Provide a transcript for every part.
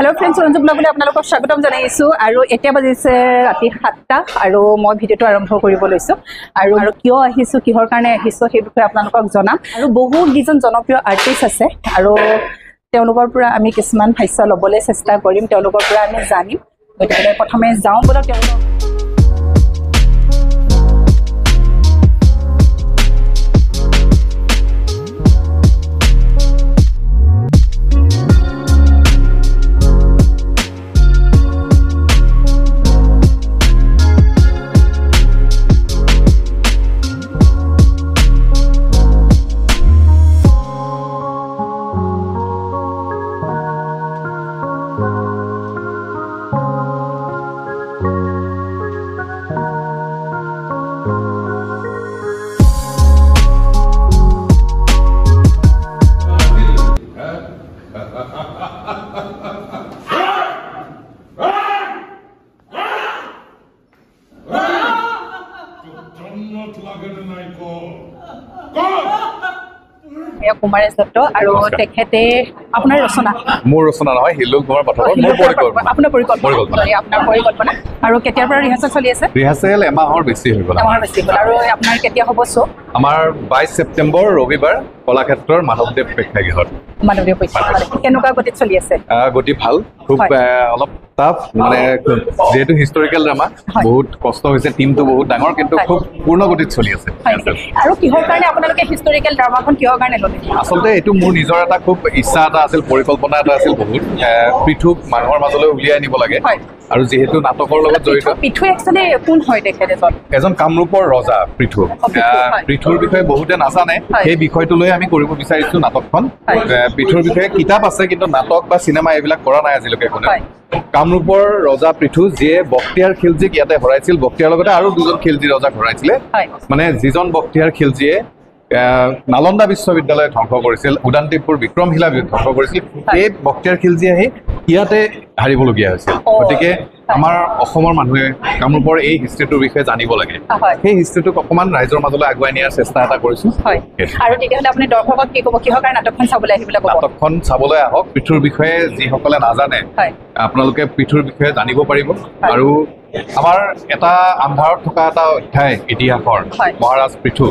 Hello friends Ranju ब्लगলৈ আপোনালোকক স্বাগতম জনাইছো আৰু এতিয়া বাজিছে ৰাতি 7টা আৰু মই ভিডিওটো আৰম্ভ কৰিব লৈছো আৰু কিয় আহিছো কিহৰ কাৰণে আহিছো সেই বিষয়ে আপোনালোকক জনাম আৰু বহুত কিজন জনপ্ৰিয় আৰ্টিষ্ট আছে আৰু তেওঁলোকৰ পৰা আমি কিছুমান ভাষ্য লবলৈ চেষ্টা কৰিম তেওঁলোকৰ পৰা আমি জানিম গতিকে প্ৰথমে যাওঁ বলক তেওঁলোকৰ কুমাৰেশ দত্ত আৰু তেখেতে আপোনাৰ ৰচনা মোৰ ৰচনা নহয় হিলুল কুমাৰ পাঠকৰ মোৰ পৰিকল্পনা আপোনাৰ পৰিকল্পনা আৰু কেতিয়াৰ পৰা ৰিহাৰ্সেল চলি আছে ৰিহাৰ্সেল এমাহৰ বেছি হৈ গ'ল আৰু আপোনাৰ কেতিয়া হ'ব শ্ব আমাৰ 22 ছেপ্টেম্বৰ ৰবিবাৰ কলাক্ষেত্ৰৰ মাধৱদেৱ প্ৰেক্ষাগৃহত মাধৱদেৱ প্ৰেক্ষাগৃহত কেনেকুৱা গতিত চলি আছে গতি ভাল খুব অলপ টাফ মানে যেহেতু হিষ্টৰিকেল ড্ৰামা বহুত কষ্ট হৈছে টিমটো বহুত ডাঙৰ কিন্তু খুব পূৰ্ণ গতিত চলি আছে আৰু কিহৰ কাৰণে আপোনালোকে হিষ্টৰিকেল ড্ৰামাখন কিহৰ কাৰণে ল'লে আচলতে এইটো মোৰ নিজৰ এটা খুব ইচ্ছা এটা আছিল পৰিকল্পনা এটা আছিল বহুত পৃথুক মানুহৰ মাজলৈ উলিয়াই আনিব লাগে আৰু যেহেতু নাটকৰ লগত জড়িত পৃথু একচুৱেলি কোন হয় তেখেত এজন কামৰূপৰ ৰজা পৃথু পৃথুৰ বিষয়ে বহুতে নাজানে সেই বিষয়টো লৈ আমি কৰিব বিচাৰিছো নাটকখন পৃথুৰ বিষয়ে কিতাপ আছে কিন্তু নাটক বা চিনেমা এইবিলাক কৰা নাই আজিলৈকে কোনে কামৰূপৰ ৰজা পৃথু যিয়ে বক্তিয়াৰ খিলজীক ইয়াতে হৰাইছিল বক্তিয়াৰ লগতে আৰু দুজন খিলজী ৰজাক হৰাইছিলে মানে যিজন বক্তিয়াৰ খিলজীয়ে নালন্দা বিশ্ববিদ্যালয় ধ্বংস কৰিছিল উদান্তিপুৰ বিক্ৰমশিলা ধ্বংস কৰিছিল এই বক্তিয়াৰ খিলজী আহি ইয়াতে হাৰিবলগীয়া হৈছিল গতিকে আমাৰ অসমৰ মানুহে কামৰূপৰ এই হিষ্ট্ৰীটোৰ বিষয়ে জানিব লাগে সেই হিষ্ট্ৰীটোক অকণমান ৰাইজৰ মাজলৈ আগুৱাই নিয়াৰ চেষ্টা এটা কৰিছো আৰু তেতিয়াহ'লে আপুনি দৰ্শকক কি ক'ব কিহৰ কাৰণে নাটকখন চাবলৈ আহিবলৈ ক'ব নাটকখন চাবলৈ আহক পৃথুৰ বিষয়ে যিসকলে নাজানে আপোনালোকে পৃথুৰ বিষয়ে জানিব পাৰিব আৰু আমাৰ এটা আন্ধাৰত থকা এটা অধ্যায় ইতিহাসৰ মহাৰাজ পৃথু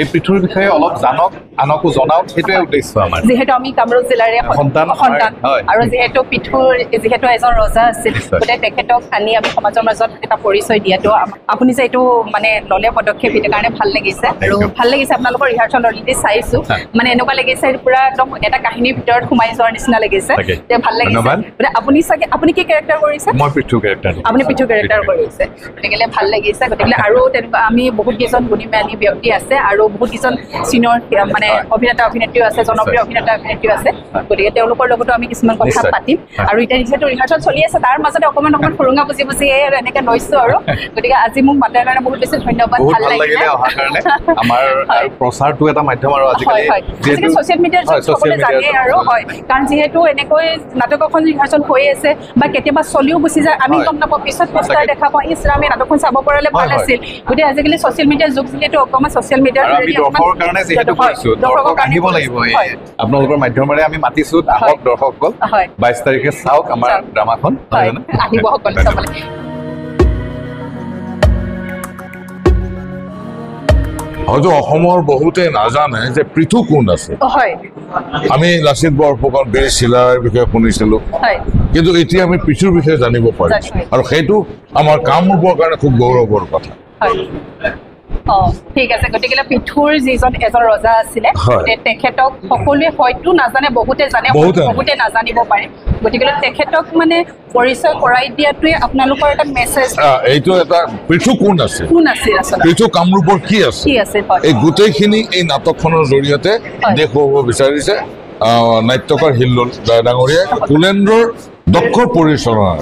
এই পৃথুৰ বিষয়ে অলপ জানক আনকো জনাওক সেইটোৱে উদ্দেশ্য আমাৰ যিহেতু আমি কামৰূপ জিলাৰে সন্তান আৰু যিহেতু পৃথুৰ যিহেতু এজন ৰজা আছিল গতিকে তেখেতক আনি আমি সমাজৰ মাজত এটা পৰিচয় দিয়াটো আপুনি যে এইটো মানে ল'লে পদক্ষেপ সেইটো কাৰণে ভাল লাগিছে আৰু ভাল লাগিছে আপোনালোকৰ ৰিহাৰ্চেল অলৰেডি চাইছো মানে এনেকুৱা লাগিছে পুৰা একদম এটা কাহিনীৰ ভিতৰত সোমাই যোৱাৰ নিচিনা লাগিছে ভাল লাগিছে আপুনি কি কেৰেক্টাৰ কৰিছে মই পৃথু কেৰেক্টাৰ আপুনি পৃথু কেৰেক্টাৰ কৰিছে গতিকে ভাল লাগিছে গতিকে আৰু তেনেকুৱা আমি বহুত কেইজন গুণীমানী ব্যক্তি আছে আৰু বহুত কেইজন চিনিয়ৰ মানে অভিনেতা অভিনেত্ৰীও আছে জনপ্ৰিয় অভিনেতা অভিনেত্ৰীও আছে গতিকে তেওঁলোকৰ লগতো আমি কিছুমান কথা পাতিম আৰু এতিয়া যিহেতু ৰিহাৰ্চেল চলি আছে তাৰ মাজতে অকণমান সুৰুঙা বুজি এনেকে লৈছো আৰু গতিকে আজি মোক মাতাৰ কাৰণে বহুত বেছি ধন্যবাদ ভাল লাগিলে অহাৰ কাৰণে আমাৰ প্ৰচাৰটো এটা মাধ্যম আৰু আজিকালি ছ'চিয়েল মিডিয়াত সকলোৱে জানে আৰু হয় কাৰণ যিহেতু এনেকৈ নাটক এখন ৰিহাৰ্চেল হৈ আছে বা কেতিয়াবা চলিও গুচি যায় আমি গম নাপাওঁ পিছত পোষ্টাৰ দেখা পাওঁ ইছৰামে নাটকখন চাব পাৰিলে ভাল আছিল গতিকে আজিকালি ছ'চিয়েল মিডিয়াৰ যুগ যিহেতু অকণমান ছ'চিয়েল মিডিয়াৰ দৰ্শকৰ কাৰণে যিহেতু কৰিছোঁ দৰ্শক আহিব লাগিব আপোনালোকৰ মাধ্যমেৰে আমি মাতিছো আহক দৰ্শকসকল 22 তাৰিখে চাওক আমাৰ ড্ৰামাখন আহিব সকলো চাবলৈ হয়তো অসমৰ বহুতে নাজানে যে পৃথু কোন আছে আমি লাচিত বৰফুকন বীৰ চিলাৰায়ৰ বিষয়ে শুনিছিলো কিন্তু এতিয়া আমি পৃথুৰ বিষয়ে জানিব পাৰিছো আৰু সেইটো আমাৰ কামৰূপৰ কাৰণে খুব গৌৰৱৰ কথা ঠিক আছে গতিকে পৃথুৰ যিজন এজন ৰজা আছিলে তেখেতক সকলোৱে হয়তো নাজানে বহুতে জানে বহুতে নাজানিব পাৰে গতিকে তেখেতক মানে পৰিচয় কৰাই দিয়াটোৱে আপোনালোকৰ এটা মেছেজ এইটো এটা পৃথু কোন আছিল আচলতে পৃথু কামৰূপৰ কি আছে এই গোটেইখিনি এই নাটকখনৰ জৰিয়তে দেখুৱাব বিচাৰিছে নাট্যকাৰ হিল্লোল ডাঙৰীয়া কুলেন্দ্ৰৰ দক্ষ পৰিচালনা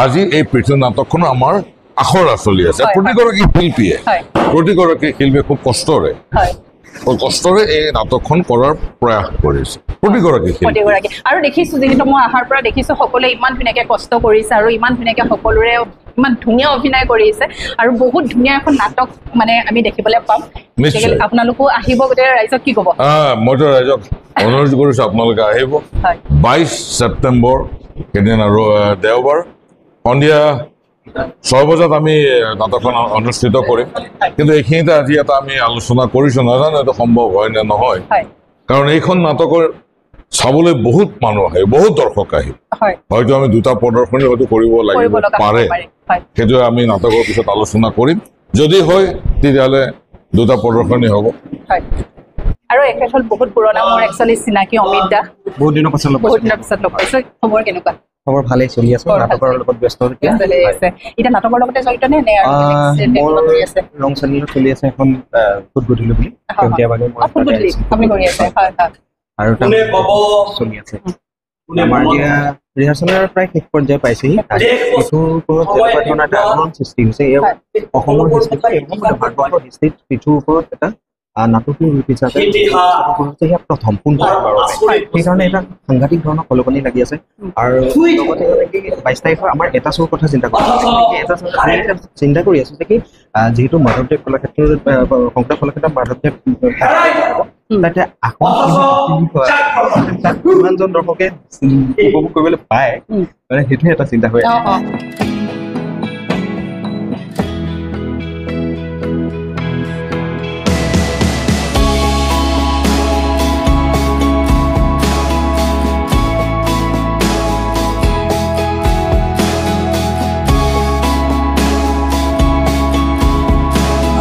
আজি এই পৃথু নাটকখনৰ আমাৰ আখৰা চলি আছে প্ৰতিগৰাকী শিল্পীয়ে খুব কষ্টৰে এই নাটকখন কৰাৰ প্ৰয়াস কৰিছে প্ৰতিগৰাকী আৰু দেখিছো যিহেতু মই আহাৰ পৰা দেখিছো সকলোৱে ইমান ধুনীয়াকে কষ্ট কৰিছে আৰু ইমান ধুনীয়াকে সকলোৰে ইমান ধুনীয়া অভিনয় কৰিছে আৰু বহুত ধুনীয়া এখন নাটক মানে আমি দেখিবলৈ পাম আপোনালোকো আহিব গোটেই ৰাইজক কি ক'ব মইতো ৰাইজক অনুৰোধ কৰিছো আপোনালোকে আহিব 22 ছেপ্টেম্বৰ সেইদিনা দেওবাৰ সন্ধিয়া 6 বজাত আমি নাটকখন অনুষ্ঠিত কৰিম কিন্তু এইখিনিতে আজি এটা আমি আলোচনা কৰিছোঁ নাজানো এইটো সম্ভৱ হয় নে নহয় কাৰণ এইখন নাটকৰ চাবলৈ বহুত মানুহ আহে বহুত দৰ্শক আহে হয়তো আমি দুটা প্ৰদৰ্শনী হয়তো কৰিব লাগিব পাৰে সেইটো আমি নাটকৰ পিছত আলোচনা কৰিম যদি হয় তেতিয়াহ'লে দুটা প্ৰদৰ্শনী হ'ব আৰু এখেত হ'ল বহুত পুৰণা মোৰ একচুৱেলি চিনাকি অমিত দা বহুত দিনৰ পিছত লগ পাইছো খবৰ কেনেকুৱা খবৰ ভালেই চলি আছে নাটকৰ লগত ব্যস্ত এতিয়া নাটকৰ লগতে জড়িত নে মোৰ ৰং চেনেলত চলি আছে এখন ফুট গধূলি বুলি আপুনি কৰি আছে আৰু চলি আছে আমাৰ এতিয়া ৰিহাৰ্চেলৰ প্ৰায় শেষ পৰ্যায় পাইছেহি পিঠুৰ ওপৰত যেনেকুৱা ধৰণৰ এটা আলোড়ন সৃষ্টি হৈছে অসমৰ হিষ্ট্ৰীত ভাৰতবৰ্ষৰ হিষ্ট্ৰীত পিঠুৰ ওপৰত এটা নাটকীয় ৰূপ হিচাপে সেয়া প্ৰথম পোনবাৰৰ সেইকাৰণে এটা সাংঘাতিক ধৰণৰ কলকনি লাগি আছে আৰু লগতে 22 তাৰিখৰ আমাৰ এটা শ্বৰ কথা চিন্তা কৰি আছো যে কি যিহেতু মাধৱদেৱ কলাক্ষেত্ৰৰ শংকৰদেৱ কলাক্ষেত্ৰৰ মাধৱদেৱ তাতে কিমানজন দৰ্শকে উপভোগ কৰিবলৈ পায় মানে সেইটোৱে এটা চিন্তা হৈ আছে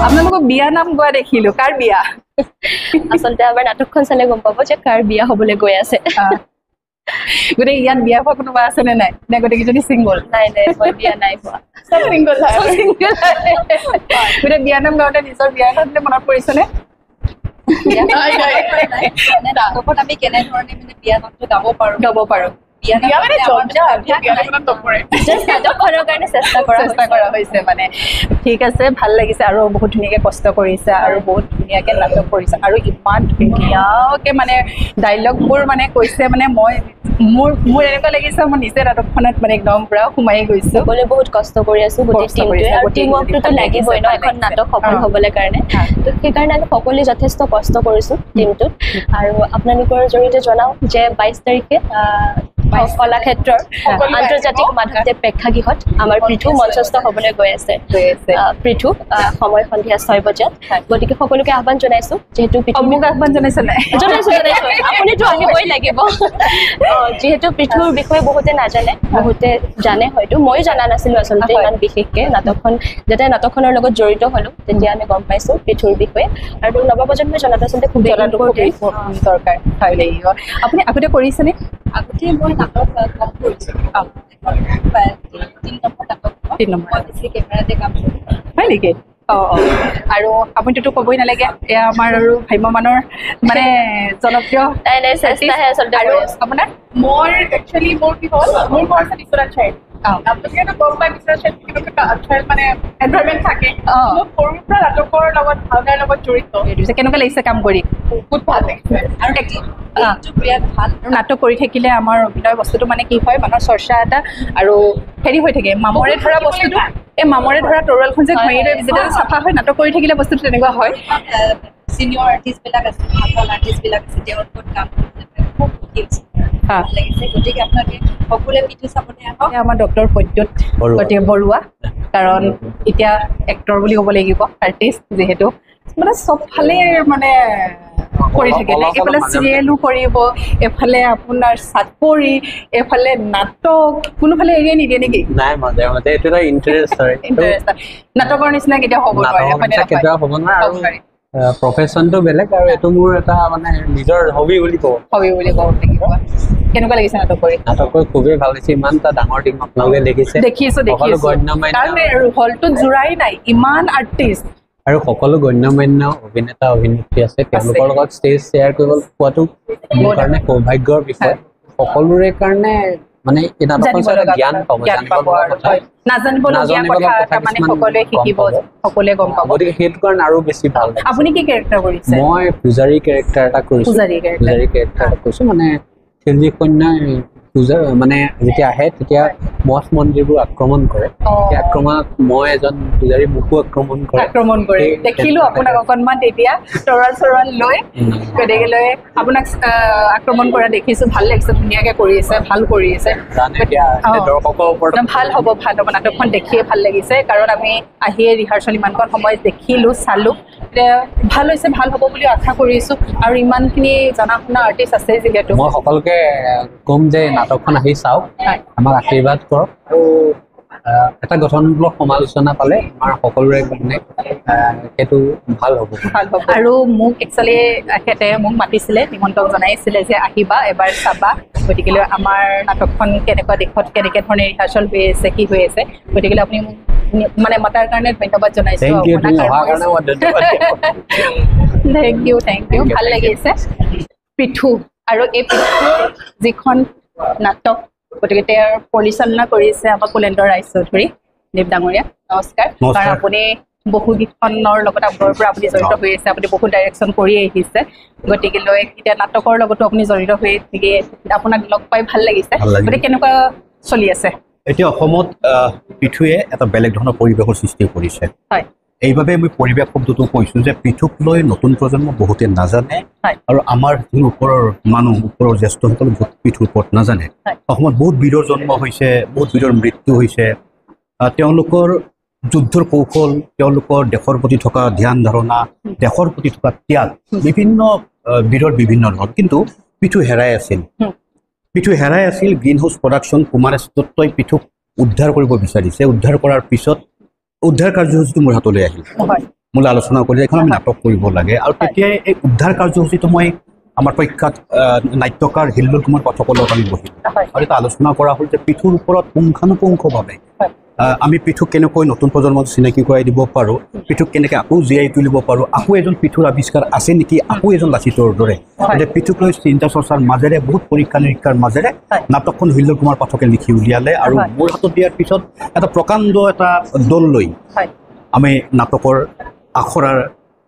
আপোনালোকক বিয়া নাম গোৱা দেখিলো কাৰ বিয়া আচলতে আমাৰ নাটকখন চালে গম পাব যে কাৰ বিয়া হবলৈ গৈ আছে গোটেই ইয়াত বিয়া হোৱা কোনোবা আছে নে নাই নে গোটেইকেইজনী চিংগল নাই মই বিয়া নাই হোৱা গোটেই বিয়া নাম গাওঁতে নিজৰ বিয়াৰ নামলে মনত পৰিছেনে নাটকত আমি কেনেধৰণে মানে বিয়া নামটো গাব পাৰো ঠিক আছে ভাল লাগিছে আৰু বহুত ধুনীয়াকে কষ্ট কৰিছে আৰু বহুত ধুনীয়াকে নাটক কৰিছে আৰু ইমান ধুনীয়াকে মানে ডাইলগবোৰ মানে কৈছে মানে মোৰ এনেকুৱা লাগিছে মই নিজে নাটকখনত মানে একদম পুৰা সোমাই গৈছো সকলোৱে বহুত কষ্ট কৰি আছো গোটেই টিমটোৱে আৰু টিম ৱৰ্কটোতো লাগিবই ন এখন নাটক সফল হ'বলৈ কাৰণে তো সেইকাৰণে আমি সকলোৱে যথেষ্ট কষ্ট কৰিছো টিমটোত আৰু আপোনালোকৰ জৰিয়তে জনাও যে 22 তাৰিখে কলাক্ষেত্ৰৰ আন্তৰ্জাতিক মাধৱদেৱ প্ৰেক্ষাগৃহত আমাৰ পৃথু মঞ্চস্থ হ'বলৈ গৈ আছে পৃথু সময় সন্ধিয়া 6 বজাত গতিকে সকলোকে আহ্বান জনাইছো যেহেতু মোক আহ্বান জনাইছো আপুনিতো আহিবই লাগিব যেহেতু পৃথুৰ বিষয়ে বহুতে নাজানে বহুতে জানে হয়তো ময়ো জনা নাছিলো আচলতে ইমান বিশেষকে যেতিয়া নাটকখনৰ লগত জড়িত হলো তেতিয়া আমি গম পাইছো পৃথুৰ বিষয়ে আৰু নৱপ্ৰজন্মই জনাটো আচলতে খুব দৰকাৰ হয় লাগিব আপুনি আগতে কৰিছেনে আগতে মই নাটক কম কৰিছো 3 নম্বৰ বেছি কেমেৰাতে কাম কৰোঁ হয় নেকি আৰু আপুনিতো ক'বই নালাগে এয়া আমাৰ আৰু ভ্ৰাম্যমানৰ মানে জনপ্ৰিয় চেষ্টাহে আচলতে আৰু আপোনাৰ মোৰ একচুৱেলি মোৰ কি হ'ল মোৰ ঘৰ আছে বিশ্বনাথ চাৰিআলি আপোনালোকেতো গম পায় বিশ্বনাথ চাৰিআলি মানে এনভাইৰনমেণ্ট থাকে মোৰ সৰুৰ পৰা নাটকৰ লগত ভাওনাৰ লগত জড়িত কেনেকুৱা লাগিছে কাম কৰি বহুত ভাল লাগিছে আৰু বিৰাট ভাল নাটক কৰি থাকিলে আমাৰ অভিনয় বস্তুটো মানে কি হয় মানুহৰ চৰ্চা এটা আৰু হেৰি হৈ থাকে মামৰে ধৰা বস্তুটো এই মামৰে ধৰা তৰোৱালখন যে ঘঁহি লৈ যেতিয়া চাফা হয় নাটক কৰি থাকিলে বস্তুটো তেনেকুৱা হয় চিনিয়ৰ আৰ্টিষ্টবিলাক আছে ভাল আৰ্টিষ্টবিলাক আছে তেওঁলোকৰ কাম খুব সুখী হৈছে ভাল লাগিছে গতিকে আপোনালোকে সকলোৱে পিঠু চাবলৈ আহক আমাৰ ডক্টৰ প্ৰদ্যুৎ বৰুৱা কাৰণ এতিয়া এক্টৰ বুলি ক'ব লাগিব আৰ্টিষ্ট যিহেতু মানে চবফালে মানে কৰি থাকিলে এইফালে চিৰিয়েলো কৰিব এফালে আপোনাৰ চাকৰি এফালে নাটক কোনোফালে এৰিয়ে নিদিয়ে নেকি নাই মাজে মাজে এইটো এটা ইণ্টাৰেষ্ট হয় নাটকৰ নিচিনা কেতিয়াও হ'ব নোৱাৰে আৰু প্ৰফেশ্যনটো বেলেগ আৰু এইটো মোৰ এটা মানে নিজৰ হবি বুলি ক'ব লাগিব কেনেকুৱা লাগিছে নাটক কৰি খুবেই ভাল লাগিছে ইমান এটা ডাঙৰ টিম আপোনালোকে দেখিছো কাৰণ হলটোত জোৰাই নাই ইমান আৰ্টিষ্ট আৰু সকলো গণ্যমান্য অভিনেতা অভিনেত্ৰী আছে তেওঁলোকৰ লগত ষ্টেজ শ্বেয়াৰ কৰিব পোৱাটো মোৰ কাৰণে সৌভাগ্যৰ বিষয় সকলোৰে কাৰণে মানে এই নাটকখন জ্ঞান পাব গতিকে সেইটো কাৰণে আৰু বেছি ভাল আপুনি কি কেৰেক্টাৰ কৰিছে মই পূজাৰী কেৰেক্টাৰ এটা কৰিছো মানে খেলজি কন্যাৰ পূজা মানে যেতিয়া আহে তেতিয়া মঠ মন্দিৰবোৰ আক্ৰমণ কৰে সেই আক্ৰমণত মই এজন পূজাৰী মোকো আক্ৰমণ কৰে দেখিলো আপোনাক অকণমান তেতিয়া তৰাল লৈ গতিকেলৈ আপোনাক আক্ৰমণ কৰা দেখিছো ভাল লাগিছে ধুনীয়াকে কৰি আছে ভাল কৰি আছে ভাল হ'ব নাটকখন দেখিয়ে ভাল লাগিছে কাৰণ আমি আহিয়ে ৰিহাৰ্চেল ইমানকণ সময় দেখিলো চালো ভাল হৈছে ভাল হ'ব বুলি আশা কৰিছো আৰু ইমানখিনি জনা শুনা আৰ্টিষ্ট আছে যিহেতু মই সকলোকে কম যে নাটকখন আহি চাওক আমাক আশীৰ্বাদ কৰক আৰু এটা গঠনমূলক সমালোচনা পালে আমাৰ সকলোৰে কাৰণে সেইটো ভাল হ'ব আৰু মোক একচুৱেলি এখেতে মোক মাতিছিলে নিমন্ত্ৰণ জনাইছিলে যে আহিবা এবাৰ চাবা গতিকেলৈ আমাৰ নাটকখন কেনেকুৱা দিশত কেনেকৈ ধৰণে ৰিহাৰ্চেল হৈ আছে কি হৈ আছে গতিকেলৈ আপুনি মোক মানে মতাৰ কাৰণে ধন্যবাদ জনাইছো থেংক ইউ ভাল লাগিছে পৃথু আৰু এই পৃথুৰ যিখন নাটক গতিকে তেওঁৰ পৰিচালনা কৰিছে আমাৰ কুলেন্দ্ৰ ৰায়চৌধুৰী দেৱ ডাঙৰীয়া নমস্কাৰ কাৰণ আপুনি বহুকেইখনৰ লগত আগৰ পৰা আপুনি জড়িত হৈ আছে আপুনি বহুত ডাইৰেকশ্যন কৰি আহিছে গতিকেলৈ এতিয়া নাটকৰ লগতো আপুনি জড়িত হৈ থাকে আপোনাক লগ পাই ভাল লাগিছে গতিকে কেনেকুৱা চলি আছে এতিয়া অসমত পৃথুৱে এটা বেলেগ ধৰণৰ পৰিৱেশৰ সৃষ্টি কৰিছে হয় এইভাবে আমি পৰিৱেশ শব্দটো কৈছোঁ যে পৃথুক লৈ নতুন প্ৰজন্ম বহুতে নাজানে আৰু আমাৰ যিবোৰ ওপৰৰ মানুহ ওপৰৰ জ্যেষ্ঠসকল পৃথুৰ ওপৰত নাজানে অসমত বহুত বীৰৰ জন্ম হৈছে বহুত বীৰৰ মৃত্যু হৈছে তেওঁলোকৰ যুদ্ধৰ কৌশল তেওঁলোকৰ দেশৰ প্ৰতি থকা ধ্যান ধাৰণা দেশৰ প্ৰতি থকা ত্যাগ বিভিন্ন বীৰৰ বিভিন্ন ধৰণ কিন্তু পৃথু হেৰাই আছিল গ্ৰীণ হাউচ প্ৰডাকশ্যন কুমাৰ দত্তই পৃথুক উদ্ধাৰ কৰিব বিচাৰিছে উদ্ধাৰ কৰাৰ পিছত উদ্ধাৰ কাৰ্যসূচীটো মোৰ হাতলৈ আহিল মোলৈ আলোচনা কৰি এখন আমি নাটক কৰিব লাগে আৰু তেতিয়াই এই উদ্ধাৰ কাৰ্যসূচীটো মই আমাৰ প্ৰখ্যাত নাট্যকাৰ হিল্লোল কুমাৰ পাঠকৰ লগত আমি বহিলোঁ আৰু এটা আলোচনা কৰা হ'ল যে পৃথুৰ ওপৰত পুংখানুপুংখভাৱে আমি পৃথুক কেনেকৈ নতুন প্ৰজন্মক চিনাকি কৰাই দিব পাৰোঁ পৃথুক কেনেকৈ আকৌ জীয়াই তুলিব পাৰোঁ আকৌ এজন পৃথুৰ আৱিষ্কাৰ আছে নেকি আকৌ এজন লাচিতৰ দৰে যে পৃথুক লৈ চিন্তা চৰ্চাৰ মাজেৰে বহুত পৰীক্ষা নিৰীক্ষাৰ মাজেৰে নাটকখন হিল্লোল কুমাৰ পাঠকে লিখি উলিয়ালে আৰু মোৰ হাতত দিয়াৰ পিছত এটা প্ৰকাণ্ড এটা দল লৈ আমি নাটকৰ আখৰাৰ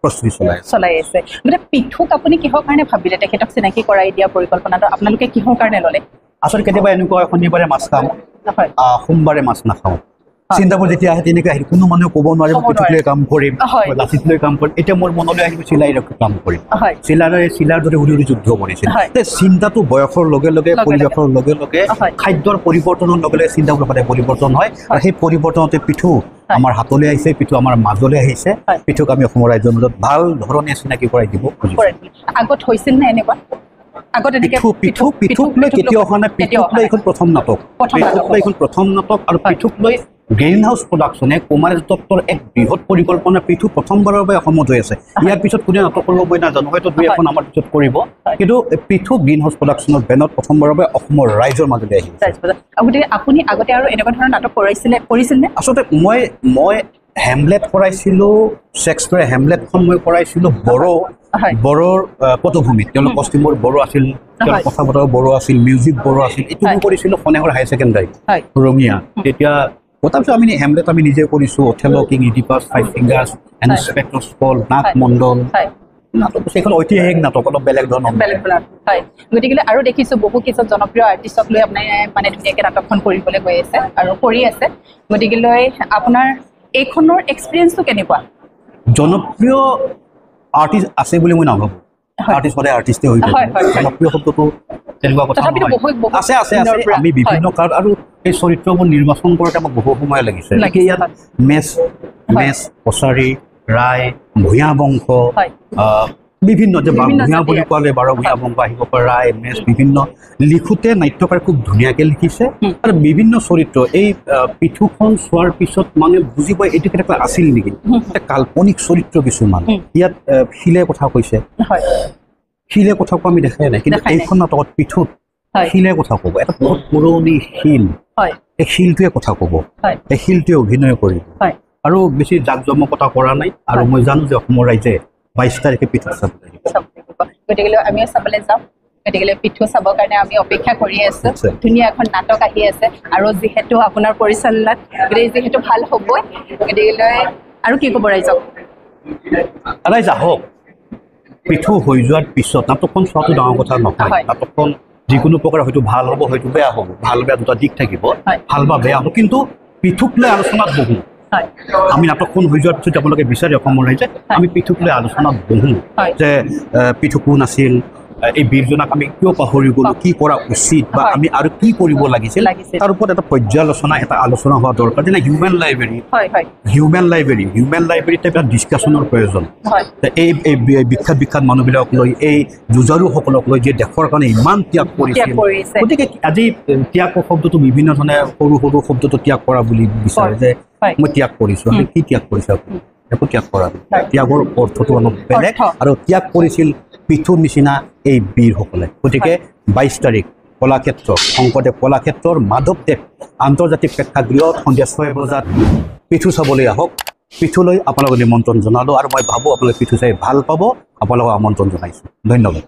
প্ৰস্তুতি চলাই আছে মানে পৃথুক আপুনি কিহৰ কাৰণে ভাবিলে তেখেতক চিনাকি কৰাই দিয়া পৰিকল্পনাটো আপোনালোকে কিহৰ কাৰণে ল'লে আচলতে কেতিয়াবা এনেকুৱা শনিবাৰে মাছ খাওঁ সোমবাৰে মাছ নাখাওঁ চিন্তাবোৰ যেতিয়া আহে তেনেকৈ আহিল কোনো মানুহে ক'ব নোৱাৰে পৃথুক লৈ কাম কৰিম লাচিত লৈ কাম কৰিম এতিয়া মোৰ মনলৈ আহিব চিলাই কাম কৰিম চিলাৰ দৰে উৰি উৰি যুদ্ধ কৰিছিল চিন্তাটো বয়সৰ লগে লগে পৰিৱেশৰ লগে লগে খাদ্যৰ পৰিৱৰ্তনৰ লগে লগে চিন্তাবোৰ সদায় পৰিৱৰ্তন হয় আৰু সেই পৰিৱৰ্তনতে পৃথু আমাৰ হাতলৈ আহিছে পৃথু আমাৰ মাজলৈ আহিছে পৃথুক আমি অসমৰ ৰাজ্যৰ মাজত ভাল ধৰণে চিনাকি কৰাই দিব খুজিছোঁ আগত হৈছিল নে এনেকুৱা পৃথুক লৈ কেতিয়াও অহা নাই পৃথুক লৈ এইখন প্ৰথম নাটক আৰু পৃথুক লৈ গ্ৰীণ হাউচ প্ৰডাকশ্যনে কুমাৰ দত্তৰ এক বৃহৎ পৰিকল্পনা পৃথু প্ৰথমবাৰৰ বাবে অসমত হৈ আছে ইয়াৰ পিছত কোনে নাটক কৰিব মই নাজানো হয়তো দুই এখন আমাৰ পিছত কৰিব কিন্তু পৃথু গ্ৰীণ হাউচ প্ৰডাকশ্যনৰ বেনত প্ৰথমবাৰৰ বাবে অসমৰ ৰাইজৰ মাজলৈ আহিছে আপুনি আগতে আৰু এনেকুৱা ধৰণৰ নাটক কৰিছিলনে আচলতে মই হেমলেট কৰাইছিলোঁ শ্বেক্সপিয়াৰ হেমলেটখন মই কৰাইছিলোঁ বড়োৰ পটভূমিত তেওঁলোক কষ্টিমৰ বড়ো আছিল তেওঁলোক কথা বতৰা বড়ো আছিল মিউজিক বড়ো আছিল এইটো মই কৰিছিলোঁ খনেকৰ হায়াৰ ছেকেণ্ডাৰী ৰঙিয়া তেতিয়া তাৰপিছত আমি হেমলেট আমি নিজে কৰিছোঁ Othello king Oedipus five fingers inspector স্পল নাথ মণ্ডল নাটক সেইখন ঐতিহাসিক নাটক অলপ বেলেগ ধৰণৰ গতিকে আৰু দেখিছোঁ বহু কিছু জনপ্ৰিয় আৰ্টিষ্টক লৈ আপুনি মানে ধুনীয়াকৈ নাটকখন কৰিবলৈ গৈ আছে আৰু কৰি আছে গতিকে লৈ আপোনাৰ এইখনৰ এক্সপিৰিয়েঞ্চটো কেনেকুৱা জনপ্ৰিয় আৰ্টিষ্ট আছে বুলি মই নাভাবোঁ আৰ্টিষ্ট সদায় আৰ্টিষ্টে হৈ থাকে জনপ্ৰিয় শব্দটো তেনেকুৱা কথা আছে আমি বিভিন্ন কাৰণ আৰু এই চৰিত্ৰবোৰ নিৰ্বাচন কৰোঁতে আমাক বহু সময় লাগিছে ইয়াত মেছ কছাৰী ৰায় ভূঞা বংশ বিভিন্ন যে ভূঞা বুলি ক'লে বাৰ ভূঞা বংশ আহিব পৰা ৰায় মেছ বিভিন্ন লিখোঁতে নাট্যকাৰ খুব ধুনীয়াকৈ লিখিছে আৰু বিভিন্ন চৰিত্ৰ এই পৃথুখন চোৱাৰ পিছত মানুহে বুজি পায় এইটো কেনেকুৱা আছিল নেকি কাল্পনিক চৰিত্ৰ কিছুমান ইয়াত শিলে কথা কৈছে শিলে কথা কোৱা আমি দেখাই নাই কিন্তু এইখন নাটকত পৃথুত শিলে কথা ক'ব এটা বহুত পুৰণি শিল এই শিলটোৱে কথা ক'ব এই শিলটোৱে অভিনয় কৰিব আৰু বেছি জাক জমকতা কৰা নাই আৰু মই জানো যে অসমৰ ৰাইজে 22 তাৰিখে পৃথু চাব লাগিব গতিকে আমিও চাবলৈ যাওঁ গতিকে পৃথু চাবৰ কাৰণে আমি অপেক্ষা কৰি আছোঁ ধুনীয়া এখন নাটক আহি আছে আৰু যিহেতু আপোনাৰ পৰিচালনাত যিহেতু ভাল হ'বই গতিকে আৰু কি ক'ব ৰাইজক ৰাইজ আহক পৃথু হৈ যোৱাৰ পিছত নাটকখন চোৱাটো ডাঙৰ কথা নহয় নাটকখন যিকোনো প্ৰকাৰে হয়তো ভাল হ'ব হয়তো বেয়া হ'ব, ভাল বেয়া দুটা দিশ থাকিব, ভাল বা বেয়া হ'ব, কিন্তু পৃথক লৈ আলোচনাত বহোঁ। আমি নাটকখন হৈ যোৱাৰ পিছত আপোনালোকে বিচাৰি অসমৰ ৰাইজে আমি পৃথক লৈ আলোচনাত বহোঁ যে পৃথক কোন আছিল, এই বীৰজনাক আমি কিয় পাহৰি গ'লো, কি কৰা উচিত বা আমি আৰু কি কৰিব লাগিছিল, তাৰ ওপৰত এটা পৰ্যালোচনা, এটা আলোচনা হোৱা দৰকাৰ। যেনে হিউমেন লাইব্ৰেৰীত এটা ডিছকাশ্যনৰ প্ৰয়োজন। এই বিখ্যাত মানুহবিলাকক লৈ, এই যুঁজাৰুসকলক লৈ যে দেশৰ কাৰণে ইমান ত্যাগ কৰিছিল, গতিকে আজি ত্যাগ শব্দটো বিভিন্ন ধৰণে সৰু সৰু শব্দটো ত্যাগ কৰা বুলি বিচাৰে যে মই ত্যাগ কৰিছোঁ। আমি কি ত্যাগ কৰিছোঁ? আপুনি একো ত্যাগ কৰা নাই। ত্যাগৰ অৰ্থটো অলপ বেলেগ, আৰু ত্যাগ কৰিছিল পৃথুৰ নিচিনা এই বীৰসকলে। গতিকে 22 তাৰিখ কলাক্ষেত্ৰ, শংকৰদেৱ কলাক্ষেত্ৰৰ মাধৱদেৱ আন্তৰ্জাতিক প্ৰেক্ষাগৃহত সন্ধিয়া 6 বজাত পৃথু চাবলৈ আহক। পৃথুলৈ আপোনালোকক নিমন্ত্ৰণ জনালোঁ, আৰু মই ভাবোঁ আপোনালোকে পৃথু চাই ভাল পাব। আপোনালোকক আমন্ত্ৰণ জনাইছোঁ। ধন্যবাদ।